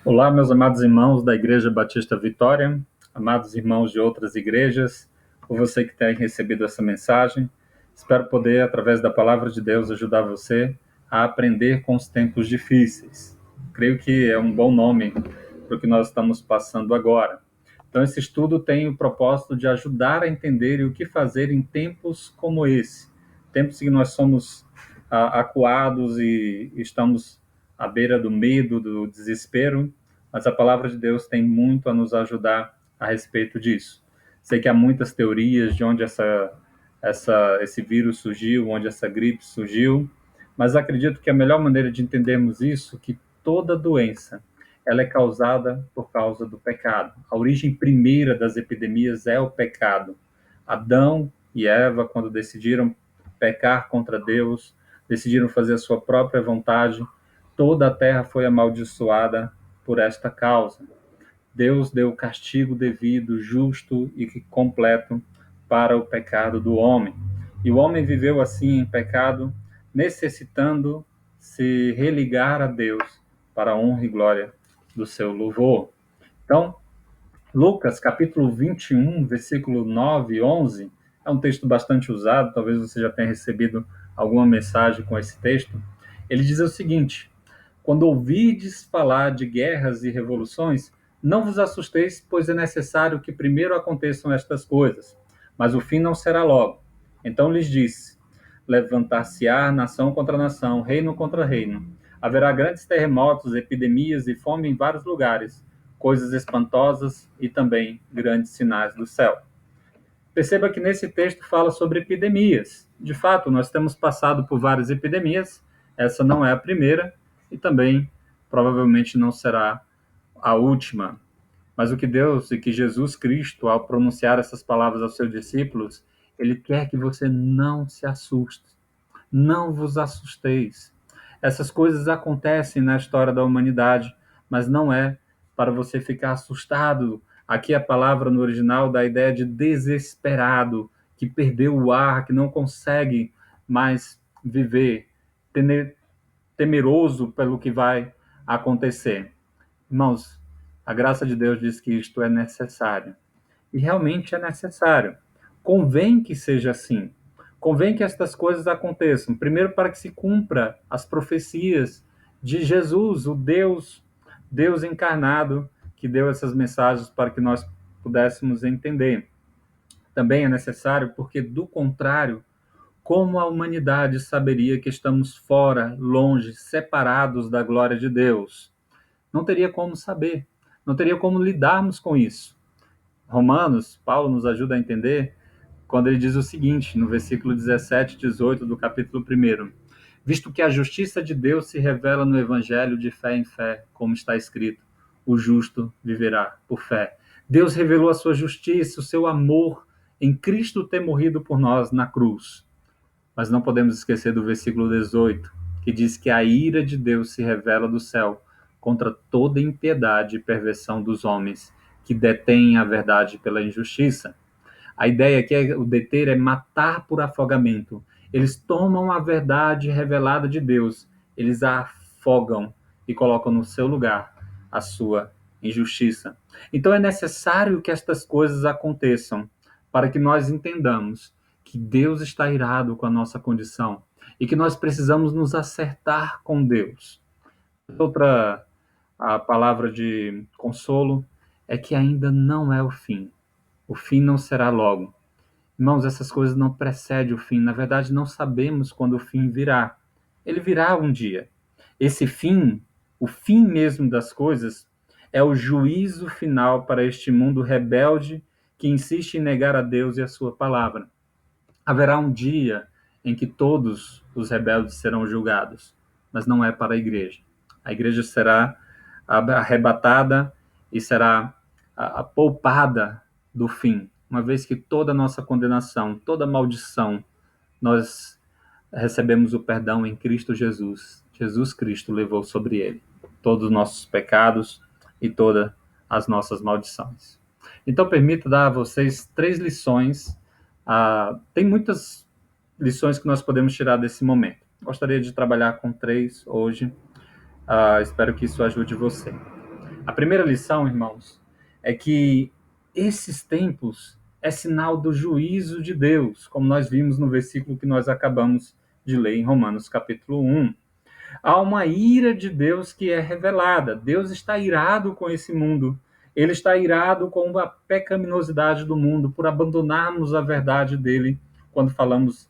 Olá, meus amados irmãos da Igreja Batista Vitória, amados irmãos de outras igrejas, por você que tem recebido essa mensagem. Espero poder, através da palavra de Deus, ajudar você a aprender com os tempos difíceis. Creio que é um bom nome para o que nós estamos passando agora. Então, esse estudo tem o propósito de ajudar a entender o que fazer em tempos como esse. Tempos que nós somos acuados e estamos à beira do medo, do desespero, mas a palavra de Deus tem muito a nos ajudar a respeito disso. Sei que há muitas teorias de onde esse vírus surgiu, onde essa gripe surgiu, mas acredito que a melhor maneira de entendermos isso é que toda doença ela é causada por causa do pecado. A origem primeira das epidemias é o pecado. Adão e Eva, quando decidiram pecar contra Deus, decidiram fazer a sua própria vontade, toda a terra foi amaldiçoada por esta causa. Deus deu o castigo devido, justo e completo para o pecado do homem. E o homem viveu assim em pecado, necessitando se religar a Deus para a honra e glória do seu louvor. Então, Lucas, capítulo 21, versículo 9 e 11, é um texto bastante usado, talvez você já tenha recebido alguma mensagem com esse texto. Ele diz o seguinte: quando ouvides falar de guerras e revoluções, não vos assusteis, pois é necessário que primeiro aconteçam estas coisas, mas o fim não será logo. Então lhes disse: levantar-se-á nação contra nação, reino contra reino. Haverá grandes terremotos, epidemias e fome em vários lugares, coisas espantosas e também grandes sinais do céu. Perceba que nesse texto fala sobre epidemias. De fato, nós temos passado por várias epidemias, essa não é a primeira e também provavelmente não será a última. Mas o que Deus e que Jesus Cristo, ao pronunciar essas palavras aos seus discípulos, ele quer que você não se assuste, não vos assusteis. Essas coisas acontecem na história da humanidade, mas não é para você ficar assustado. Aqui a palavra no original dá a ideia de desesperado, que perdeu o ar, que não consegue mais viver, temeroso pelo que vai acontecer. Irmãos, a graça de Deus diz que isto é necessário. E realmente é necessário. Convém que seja assim. Convém que estas coisas aconteçam. Primeiro, para que se cumpra as profecias de Jesus, o Deus encarnado, que deu essas mensagens para que nós pudéssemos entender. Também é necessário porque, do contrário, como a humanidade saberia que estamos fora, longe, separados da glória de Deus? Não teria como saber, não teria como lidarmos com isso. Romanos, Paulo nos ajuda a entender quando ele diz o seguinte, no versículo 17 e 18 do capítulo 1: visto que a justiça de Deus se revela no evangelho de fé em fé, como está escrito, o justo viverá por fé. Deus revelou a sua justiça, o seu amor em Cristo ter morrido por nós na cruz. Mas não podemos esquecer do versículo 18, que diz que a ira de Deus se revela do céu contra toda impiedade e perversão dos homens que detêm a verdade pela injustiça. A ideia aqui é o deter é matar por afogamento. Eles tomam a verdade revelada de Deus, eles a afogam e colocam no seu lugar a sua injustiça. Então é necessário que estas coisas aconteçam para que nós entendamos que Deus está irado com a nossa condição e que nós precisamos nos acertar com Deus. Outra a palavra de consolo é que ainda não é o fim. O fim não será logo. Irmãos, essas coisas não precedem o fim. Na verdade, não sabemos quando o fim virá. Ele virá um dia. Esse fim, o fim mesmo das coisas, é o juízo final para este mundo rebelde que insiste em negar a Deus e a sua palavra. Haverá um dia em que todos os rebeldes serão julgados, mas não é para a igreja. A igreja será arrebatada e será poupada do fim, uma vez que toda a nossa condenação, toda maldição, nós recebemos o perdão em Cristo Jesus. Jesus Cristo levou sobre ele todos os nossos pecados e todas as nossas maldições. Então, permita dar a vocês 3 lições. Tem muitas lições que nós podemos tirar desse momento. Gostaria de trabalhar com 3 hoje. Espero que isso ajude você. A primeira lição, irmãos, é que esses tempos é sinal do juízo de Deus, como nós vimos no versículo que nós acabamos de ler em Romanos capítulo 1. Há uma ira de Deus que é revelada. Deus está irado com esse mundo. Ele está irado com a pecaminosidade do mundo por abandonarmos a verdade dele quando falamos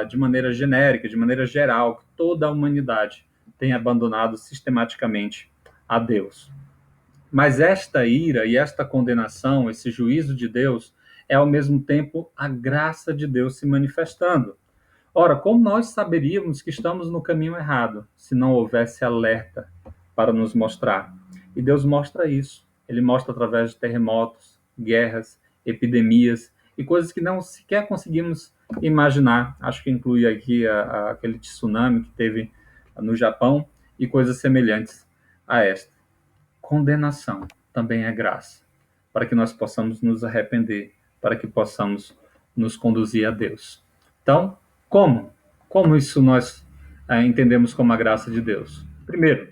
de maneira genérica, de maneira geral, que toda a humanidade tem abandonado sistematicamente a Deus. Mas esta ira e esta condenação, esse juízo de Deus, é ao mesmo tempo a graça de Deus se manifestando. Ora, como nós saberíamos que estamos no caminho errado se não houvesse alerta para nos mostrar? E Deus mostra isso. Ele mostra através de terremotos, guerras, epidemias e coisas que não sequer conseguimos imaginar. Acho que inclui aqui aquele tsunami que teve no Japão e coisas semelhantes a esta. Condenação também é graça, para que nós possamos nos arrepender, para que possamos nos conduzir a Deus. Então, como? Como isso nós entendemos como a graça de Deus? Primeiro,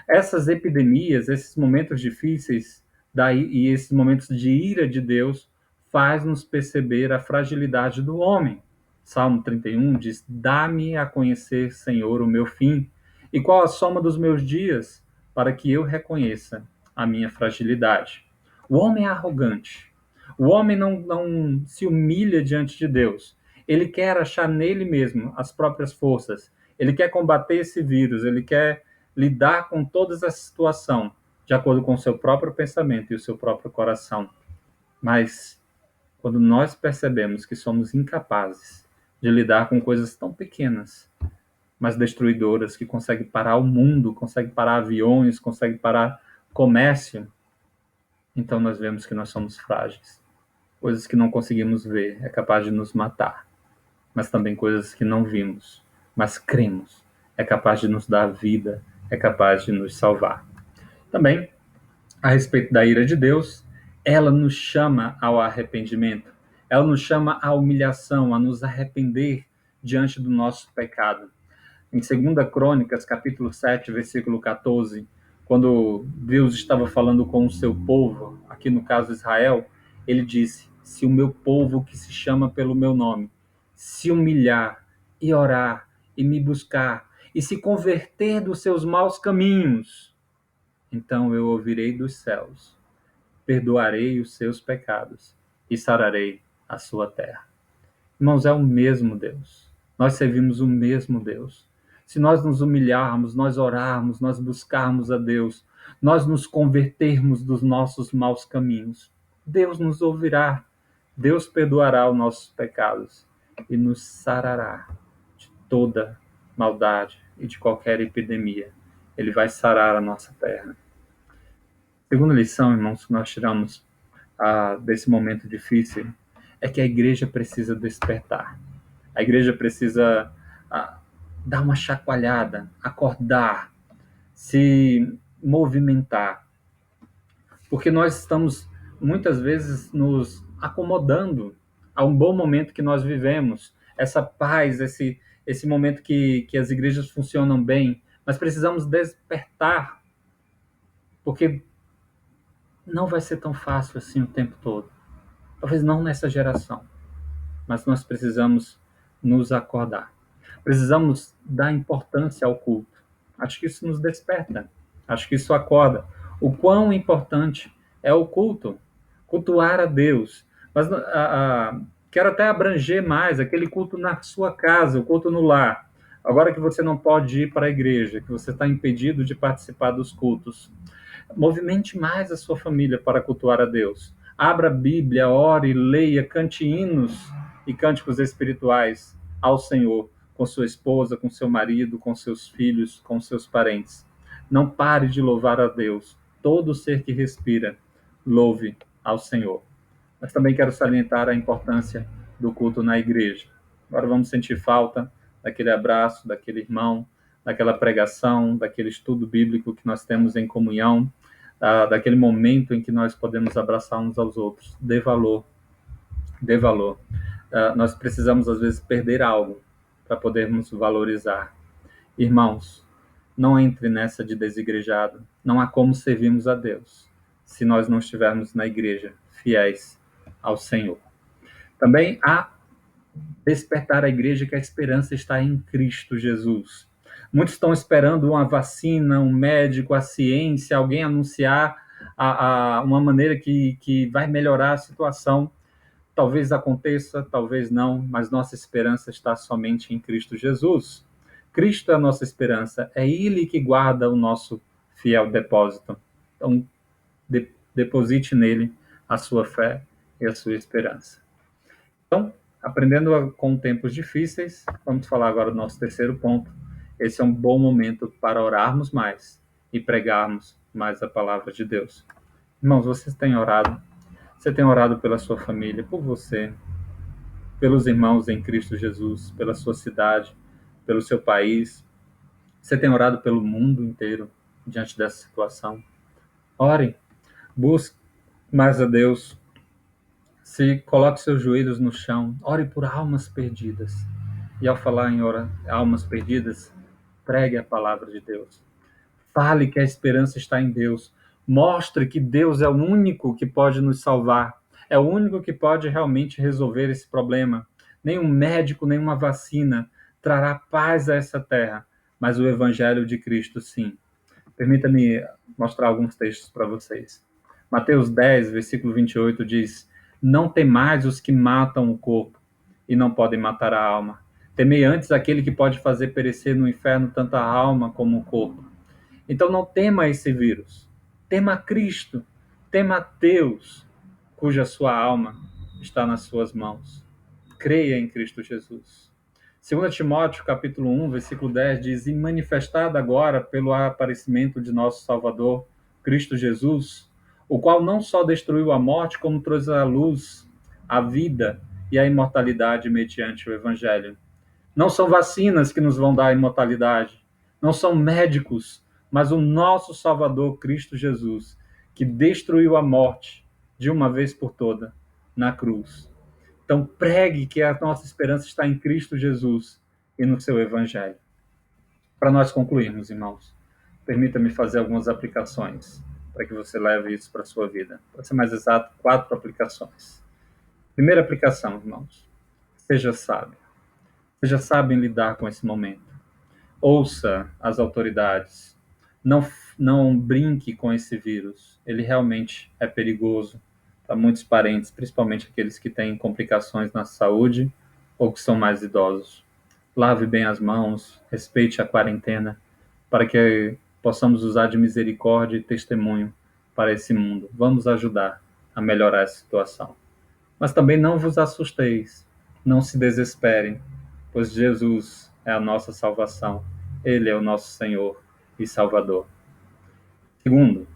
essas epidemias, esses momentos difíceis e esses momentos de ira de Deus faz-nos perceber a fragilidade do homem. Salmo 31 diz: Dá-me a conhecer, Senhor, o meu fim, e qual a soma dos meus dias, para que eu reconheça a minha fragilidade. O homem é arrogante. O homem não se humilha diante de Deus. Ele quer achar nele mesmo as próprias forças. Ele quer combater esse vírus. Ele quer lidar com toda essa situação de acordo com o seu próprio pensamento e o seu próprio coração. Mas quando nós percebemos que somos incapazes de lidar com coisas tão pequenas, mas destruidoras, que conseguem parar o mundo, conseguem parar aviões, conseguem parar comércio, então nós vemos que nós somos frágeis. Coisas que não conseguimos ver é capaz de nos matar, mas também coisas que não vimos, mas cremos, é capaz de nos dar vida, é capaz de nos salvar. Também, a respeito da ira de Deus, ela nos chama ao arrependimento, ela nos chama à humilhação, a nos arrepender diante do nosso pecado. Em 2 Crônicas, capítulo 7, versículo 14, quando Deus estava falando com o seu povo, aqui no caso Israel, ele disse: se o meu povo que se chama pelo meu nome se humilhar e orar e me buscar e se converter dos seus maus caminhos, então eu ouvirei dos céus, perdoarei os seus pecados e sararei a sua terra. Irmãos, é o mesmo Deus. Nós servimos o mesmo Deus. Se nós nos humilharmos, nós orarmos, nós buscarmos a Deus, nós nos convertermos dos nossos maus caminhos, Deus nos ouvirá, Deus perdoará os nossos pecados e nos sarará de toda maldade e de qualquer epidemia. Ele vai sarar a nossa terra. Segunda lição, irmãos, que nós tiramos desse momento difícil é que a igreja precisa despertar. A igreja precisa dar uma chacoalhada, acordar, se movimentar. Porque nós estamos, muitas vezes, nos acomodando a um bom momento que nós vivemos, essa paz, esse momento que as igrejas funcionam bem, mas precisamos despertar, porque não vai ser tão fácil assim o tempo todo. Talvez não nessa geração, mas nós precisamos nos acordar. Precisamos dar importância ao culto. Acho que isso nos desperta. Acho que isso acorda. O quão importante é o culto. Cultuar a Deus. Mas quero até abranger mais aquele culto na sua casa, o culto no lar. Agora que você não pode ir para a igreja, que você está impedido de participar dos cultos, movimente mais a sua família para cultuar a Deus. Abra a Bíblia, ore, leia, cante hinos e cânticos espirituais ao Senhor, com sua esposa, com seu marido, com seus filhos, com seus parentes. Não pare de louvar a Deus. Todo ser que respira, louve ao Senhor. Mas também quero salientar a importância do culto na igreja. Agora vamos sentir falta daquele abraço, daquele irmão, daquela pregação, daquele estudo bíblico que nós temos em comunhão, daquele momento em que nós podemos abraçar uns aos outros. Dê valor, dê valor. Nós precisamos, às vezes, perder algo para podermos valorizar. Irmãos, não entre nessa de desigrejado, Não há como servirmos a Deus se nós não estivermos na igreja, fiéis ao Senhor. Também há despertar a igreja que a esperança está em Cristo Jesus. Muitos estão esperando uma vacina, um médico, a ciência, alguém anunciar uma maneira que vai melhorar a situação. Talvez aconteça, talvez não, mas nossa esperança está somente em Cristo Jesus. Cristo é a nossa esperança, é Ele que guarda o nosso fiel depósito. Então, deposite nele a sua fé e a sua esperança. Então, aprendendo com tempos difíceis, vamos falar agora do nosso terceiro ponto. Esse é um bom momento para orarmos mais e pregarmos mais a palavra de Deus. Irmãos, vocês têm orado? Você tem orado pela sua família, por você, pelos irmãos em Cristo Jesus, pela sua cidade, pelo seu país? Você tem orado pelo mundo inteiro diante dessa situação? Ore, busque mais a Deus. Se coloque seus joelhos no chão, ore por almas perdidas. E ao falar em almas perdidas, pregue a palavra de Deus. Fale que a esperança está em Deus. Mostre que Deus é o único que pode nos salvar. É o único que pode realmente resolver esse problema. Nenhum médico, nenhuma vacina trará paz a essa terra, mas o Evangelho de Cristo, sim. Permita-me mostrar alguns textos para vocês. Mateus 10, versículo 28 diz: Não temais os que matam o corpo e não podem matar a alma. Temei antes aquele que pode fazer perecer no inferno tanto a alma como o corpo. Então não tema esse vírus. Tema Cristo. Tema Deus, cuja sua alma está nas suas mãos. Creia em Cristo Jesus. 2 Timóteo, capítulo 1, versículo 10, diz: E manifestada agora pelo aparecimento de nosso Salvador, Cristo Jesus, o qual não só destruiu a morte, como trouxe à luz a vida e a imortalidade mediante o Evangelho. Não são vacinas que nos vão dar a imortalidade, não são médicos, mas o nosso Salvador, Cristo Jesus, que destruiu a morte de uma vez por toda na cruz. Então, pregue que a nossa esperança está em Cristo Jesus e no seu Evangelho. Para nós concluirmos, irmãos, permita-me fazer algumas aplicações para que você leve isso para a sua vida. Para ser mais exato, 4 aplicações. Primeira aplicação, irmãos, seja sábio. Seja sábio em lidar com esse momento. Ouça as autoridades. Não brinque com esse vírus. Ele realmente é perigoso para muitos parentes, principalmente aqueles que têm complicações na saúde ou que são mais idosos. Lave bem as mãos, respeite a quarentena, para que possamos usar de misericórdia e testemunho para esse mundo. Vamos ajudar a melhorar essa situação. Mas também não vos assusteis, não se desesperem, pois Jesus é a nossa salvação. Ele é o nosso Senhor e Salvador. Segundo,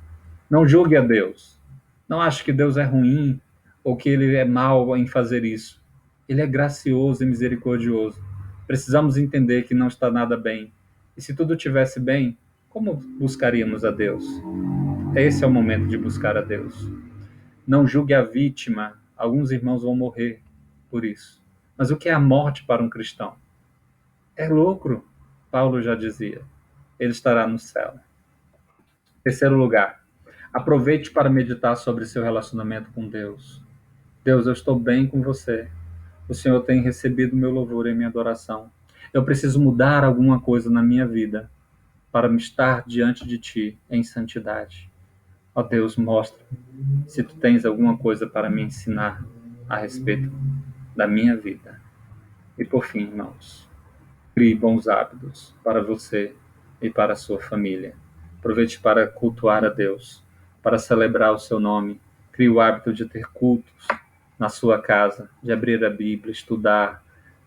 não julgue a Deus. Não ache que Deus é ruim ou que ele é mau em fazer isso. Ele é gracioso e misericordioso. Precisamos entender que não está nada bem. E se tudo estivesse bem, como buscaríamos a Deus? Esse é o momento de buscar a Deus. Não julgue a vítima. Alguns irmãos vão morrer por isso. Mas o que é a morte para um cristão? É lucro, Paulo já dizia. Ele estará no céu. Terceiro lugar, aproveite para meditar sobre seu relacionamento com Deus. Deus, eu estou bem com você. O Senhor tem recebido meu louvor e minha adoração. Eu preciso mudar alguma coisa na minha vida para me estar diante de Ti em santidade. Ó Deus, mostra-me se Tu tens alguma coisa para me ensinar a respeito da minha vida. E por fim, irmãos, crie bons hábitos para você e para a sua família. Aproveite para cultuar a Deus, para celebrar o seu nome. Crie o hábito de ter cultos na sua casa, de abrir a Bíblia, estudar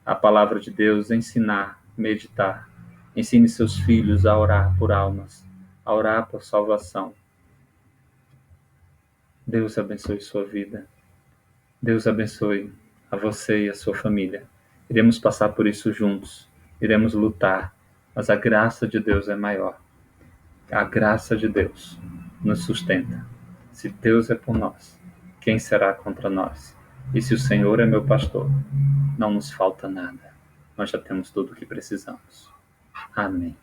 a palavra de Deus, ensinar, meditar. Ensine seus filhos a orar por almas, a orar por salvação. Deus abençoe sua vida. Deus abençoe a você e a sua família. Iremos passar por isso juntos. Iremos lutar, mas a graça de Deus é maior. A graça de Deus nos sustenta. Se Deus é por nós, quem será contra nós? E se o Senhor é meu pastor, não nos falta nada. Nós já temos tudo o que precisamos. Amém.